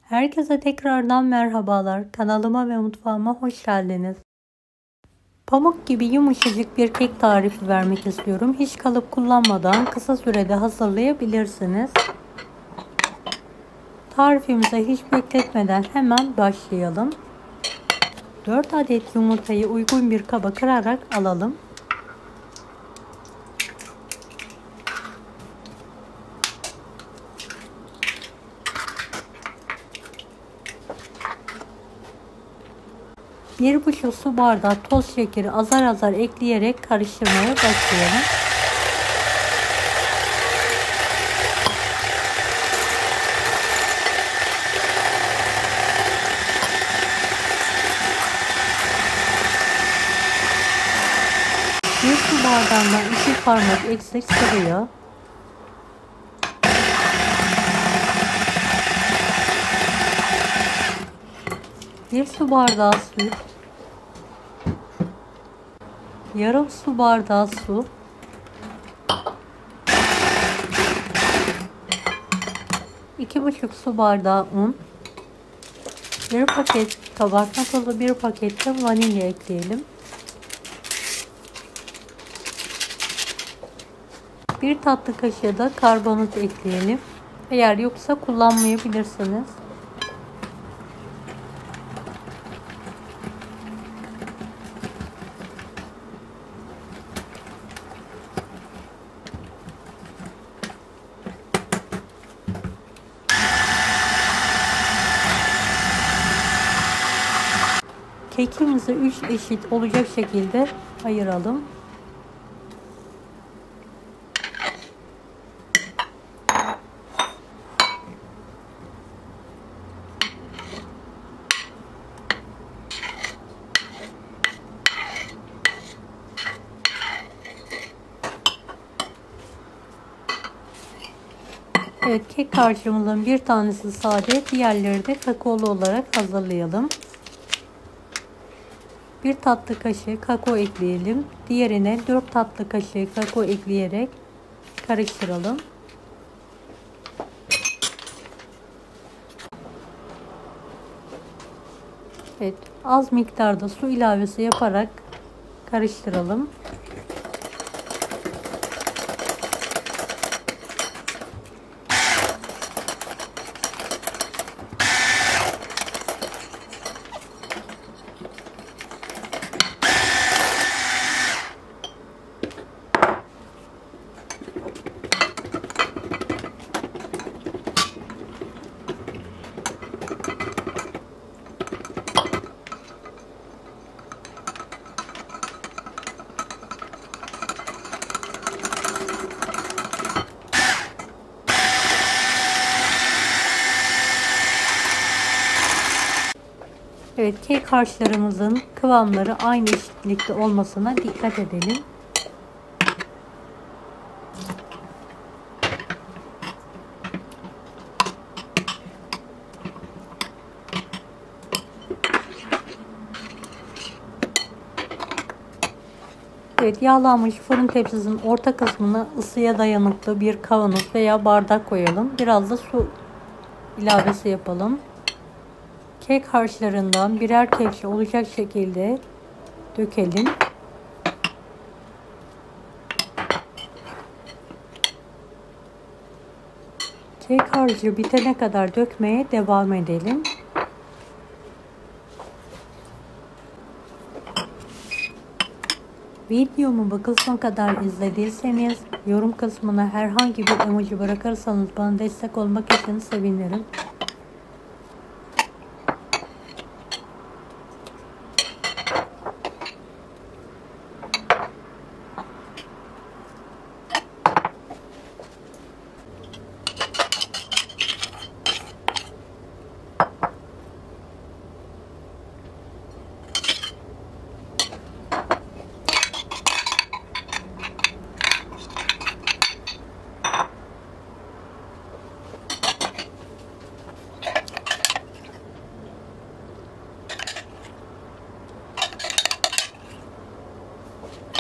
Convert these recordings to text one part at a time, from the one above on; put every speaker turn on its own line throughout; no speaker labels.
Herkese tekrardan merhabalar. Kanalıma ve mutfağıma hoş geldiniz. Pamuk gibi yumuşacık bir kek tarifi vermek istiyorum. Hiç kalıp kullanmadan kısa sürede hazırlayabilirsiniz. Tarifimize hiç bekletmeden hemen başlayalım. 4 adet yumurtayı uygun bir kaba kırarak alalım. Bir buçuk su bardağı toz şekeri azar azar ekleyerek karıştırmaya başlayalım. Bir su bardağından 2 parmak eksik sıvı yağ, bir su bardağı süt, yarım su bardağı su, 2,5 su bardağı un, bir paket kabartma tozu, bir paket de vanilya ekleyelim. Bir tatlı kaşığı da karbonat ekleyelim. Eğer yoksa kullanmayabilirsiniz. Kekimizi 3 eşit olacak şekilde ayıralım. Evet, kek harcımızın bir tanesi sade, diğerleri de kakaolu olarak hazırlayalım. Bir tatlı kaşığı kakao ekleyelim. Diğerine 4 tatlı kaşığı kakao ekleyerek karıştıralım. Evet, az miktarda su ilavesi yaparak karıştıralım. Evet, kek harçlarımızın kıvamları aynı eşitlikte olmasına dikkat edelim. Evet, yağlanmış fırın tepsisinin orta kısmına ısıya dayanıklı bir kavanoz veya bardak koyalım. Biraz da su ilavesi yapalım. Kek harçlarından birer kepçe olacak şekilde dökelim. Kek harcı bitene kadar dökmeye devam edelim. Videomu bu kısma kadar izlediyseniz yorum kısmına herhangi bir emoji bırakırsanız bana destek olmak için sevinirim.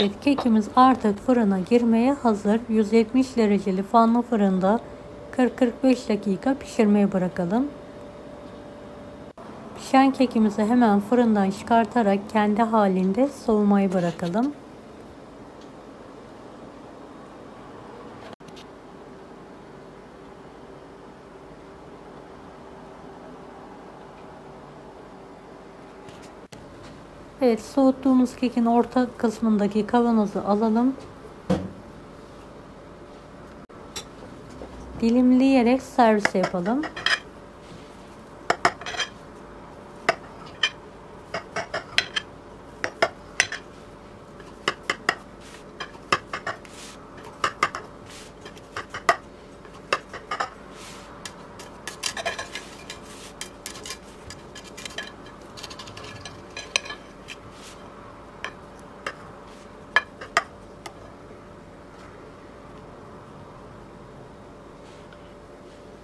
Evet, kekimiz artık fırına girmeye hazır. 170 dereceli fanlı fırında 40-45 dakika pişirmeye bırakalım. Pişen kekimizi hemen fırından çıkartarak kendi halinde soğumaya bırakalım. Evet, soğuttuğumuz kekin orta kısmındaki kavanozu alalım. Dilimleyerek servis yapalım.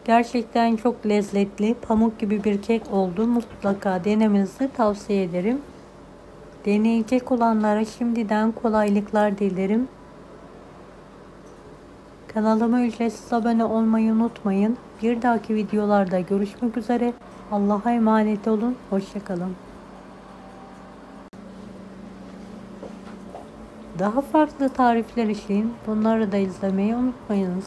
Gerçekten çok lezzetli, pamuk gibi bir kek oldu. Mutlaka denemenizi tavsiye ederim. Deneyecek olanlara şimdiden kolaylıklar dilerim. Kanalıma ücretsiz abone olmayı unutmayın. Bir dahaki videolarda görüşmek üzere. Allah'a emanet olun. Hoşça kalın. Daha farklı tarifler için bunları da izlemeyi unutmayınız.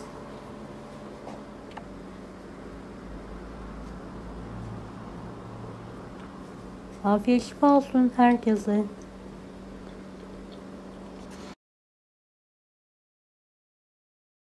Afiyet şifa olsun herkese.